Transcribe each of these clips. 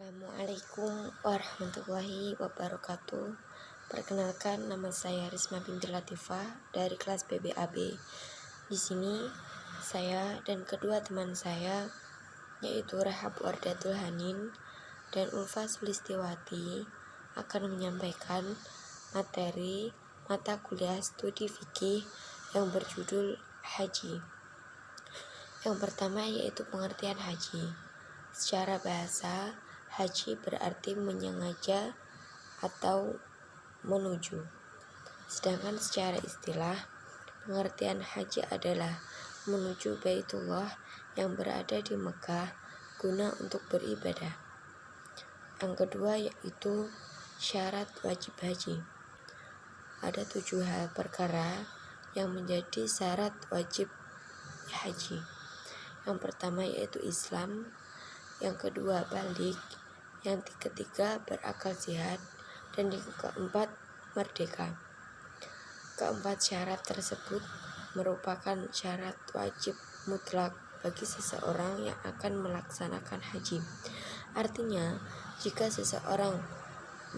Assalamualaikum warahmatullahi wabarakatuh. Perkenalkan, nama saya Risma binti Latifah dari kelas BBAB. Di sini saya dan kedua teman saya, yaitu Rahab Wardatul Hanin dan Ulfa Sulistiwati, akan menyampaikan materi mata kuliah studi fikih yang berjudul Haji. Yang pertama yaitu pengertian haji. Secara bahasa, haji berarti menyengaja atau menuju. Sedangkan secara istilah, pengertian haji adalah menuju Baitullah yang berada di Mekah guna untuk beribadah. Yang kedua yaitu syarat wajib haji. Ada 7 hal perkara yang menjadi syarat wajib haji. Yang pertama yaitu Islam, yang kedua balik, yang ketiga berakal sehat, dan yang keempat merdeka. Keempat syarat tersebut merupakan syarat wajib mutlak bagi seseorang yang akan melaksanakan haji. Artinya, jika seseorang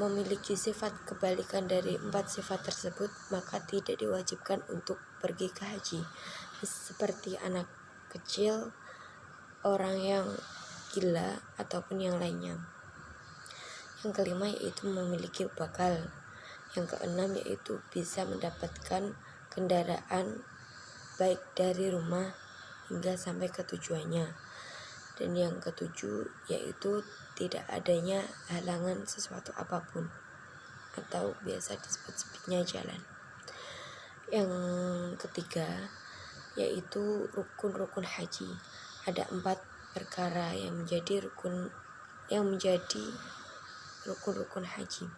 memiliki sifat kebalikan dari 4 sifat tersebut, maka tidak diwajibkan untuk pergi ke haji, seperti anak kecil, orang yang gila, ataupun yang lainnya. Yang kelima yaitu memiliki bekal. Yang keenam yaitu bisa mendapatkan kendaraan baik dari rumah hingga sampai ke tujuannya. Dan yang ketujuh yaitu tidak adanya halangan sesuatu apapun, atau biasa disebut sepitnya jalan. Yang ketiga yaitu rukun-rukun haji. Ada 4 perkara yang menjadi rukun haji.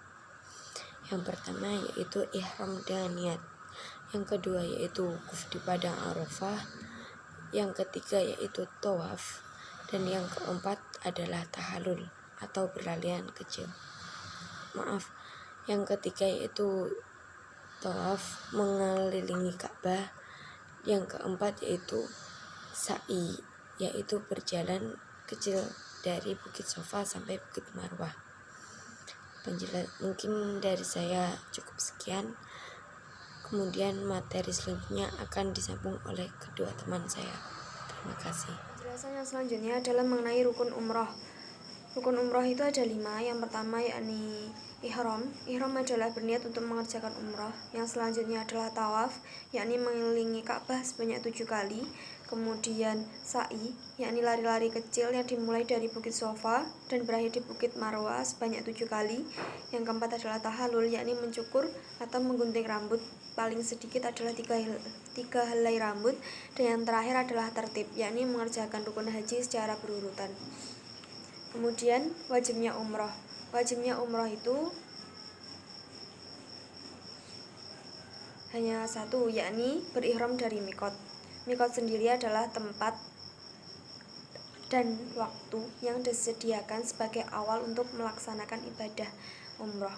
Yang pertama yaitu ihram dengan niat. Yang kedua yaitu wukuf di padang Arafah. Yang ketiga yaitu tawaf. Dan yang keempat adalah tahallul atau berlarian kecil. Yang ketiga yaitu tawaf mengelilingi Ka'bah. Yang keempat yaitu sa'i, yaitu berjalan kecil dari Bukit Sofa sampai Bukit Marwah. Mungkin dari saya cukup sekian. Kemudian materi selanjutnya akan disambung oleh kedua teman saya. Terima kasih. Penjelasan yang selanjutnya adalah mengenai rukun umroh. Rukun umroh itu ada 5. Yang pertama yakni ihram. Ihram adalah berniat untuk mengerjakan umroh. Yang selanjutnya adalah tawaf, yakni mengelilingi Ka'bah sebanyak 7 kali. Kemudian sa'i, yakni lari-lari kecil yang dimulai dari Bukit Sofa dan berakhir di Bukit Marwah sebanyak 7 kali. Yang keempat adalah tahallul, yakni mencukur atau menggunting rambut. Paling sedikit adalah 3 helai rambut. Dan yang terakhir adalah tertib, yakni mengerjakan rukun haji secara berurutan. Kemudian wajibnya umroh. Wajibnya umroh itu hanya 1, yakni berihram dari mikot. Mikot sendiri adalah tempat dan waktu yang disediakan sebagai awal untuk melaksanakan ibadah umroh.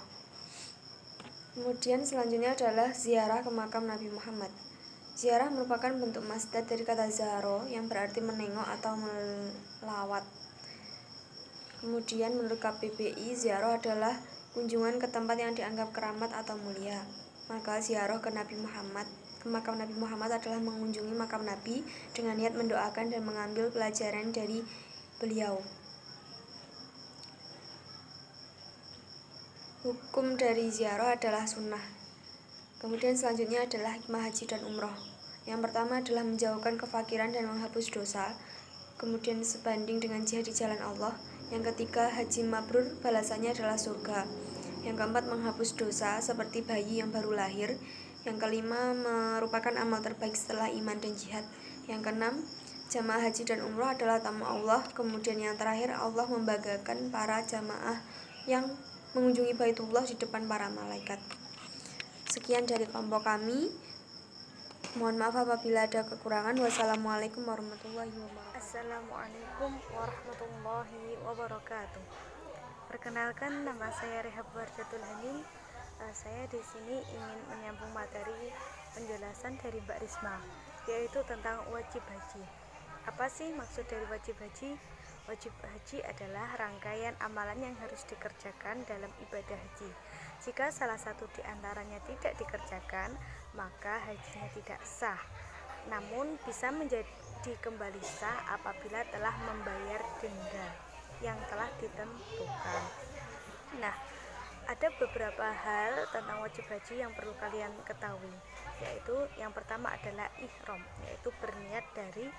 Kemudian selanjutnya adalah ziarah ke makam Nabi Muhammad. Ziarah merupakan bentuk masdar dari kata zaro yang berarti menengok atau melawat. Kemudian menurut KBBI, ziarah adalah kunjungan ke tempat yang dianggap keramat atau mulia. Maka ziarah ke makam Nabi Muhammad adalah mengunjungi makam Nabi dengan niat mendoakan dan mengambil pelajaran dari beliau. Hukum dari ziarah adalah sunnah. Kemudian selanjutnya adalah hikmah haji dan umroh. Yang pertama adalah menjauhkan kefakiran dan menghapus dosa. Kemudian sebanding dengan jihad di jalan Allah. Yang ketiga, haji mabrur, balasannya adalah surga. Yang keempat, menghapus dosa seperti bayi yang baru lahir. Yang kelima, merupakan amal terbaik setelah iman dan jihad. Yang keenam, jamaah haji dan umroh adalah tamu Allah. Kemudian yang terakhir, Allah membanggakan para jamaah yang mengunjungi Baitullah di depan para malaikat. Sekian dari kelompok kami. Mohon maaf apabila ada kekurangan. Wassalamualaikum warahmatullahi wabarakatuh. Assalamualaikum warahmatullahi wabarakatuh. Perkenalkan, nama saya Rahab Wardatul Hanin. Saya di sini ingin menyambung materi penjelasan dari Mbak Risma, yaitu tentang wajib haji. Apa sih maksud dari wajib haji? Wajib haji adalah rangkaian amalan yang harus dikerjakan dalam ibadah haji. Jika salah satu di antaranya tidak dikerjakan, maka hajinya tidak sah. Namun bisa menjadi kembali sah apabila telah membayar denda yang telah ditentukan. Nah, ada beberapa hal tentang wajib haji yang perlu kalian ketahui, yaitu yang pertama adalah ihram, yaitu berniat dari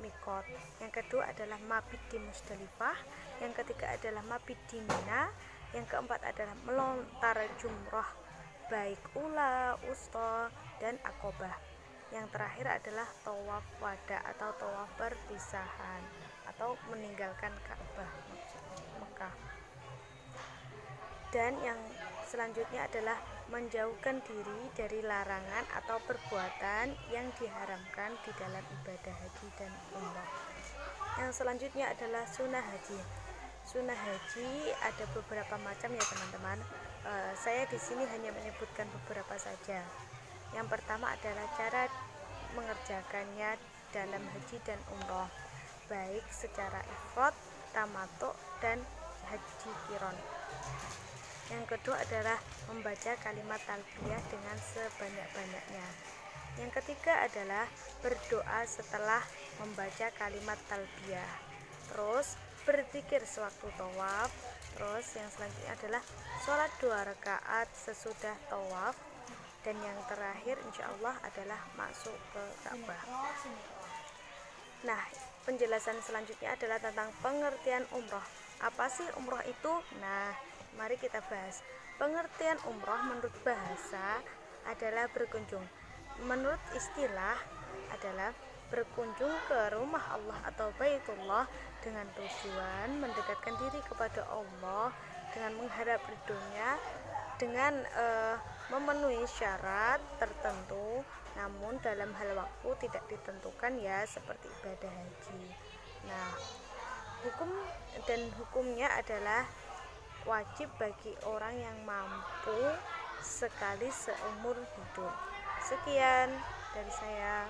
mikot. Yang kedua adalah mabit di Musdalifah. Yang ketiga adalah mabit di Mina. Yang keempat adalah melontar jumroh baik ula, wusta, dan akobah. Yang terakhir adalah tawaf wada atau tawaf perpisahan atau meninggalkan Ka'bah Mekah. Dan yang selanjutnya adalah menjauhkan diri dari larangan atau perbuatan yang diharamkan di dalam ibadah haji dan umrah. Yang selanjutnya adalah sunnah haji. Sunnah haji ada beberapa macam ya teman-teman. Saya di sini hanya menyebutkan beberapa saja. Yang pertama adalah cara mengerjakannya dalam haji dan umrah, baik secara ifrad, tamattu, dan haji qiron. Yang kedua adalah membaca kalimat talbiyah dengan sebanyak-banyaknya. Yang ketiga adalah berdoa setelah membaca kalimat talbiyah. Terus berzikir sewaktu tawaf. Terus yang selanjutnya adalah sholat 2 rakaat sesudah tawaf. Dan yang terakhir insya Allah adalah masuk ke Ka'bah. Nah, penjelasan selanjutnya adalah tentang pengertian umroh. Apa sih umroh itu? Nah, mari kita bahas. Pengertian umroh menurut bahasa adalah berkunjung. Menurut istilah adalah berkunjung ke rumah Allah atau Baitullah dengan tujuan mendekatkan diri kepada Allah dengan mengharap ridhonya, dengan memenuhi syarat tertentu, namun dalam hal waktu tidak ditentukan ya, seperti ibadah haji. Nah, hukumnya adalah wajib bagi orang yang mampu sekali seumur hidup. Sekian dari saya.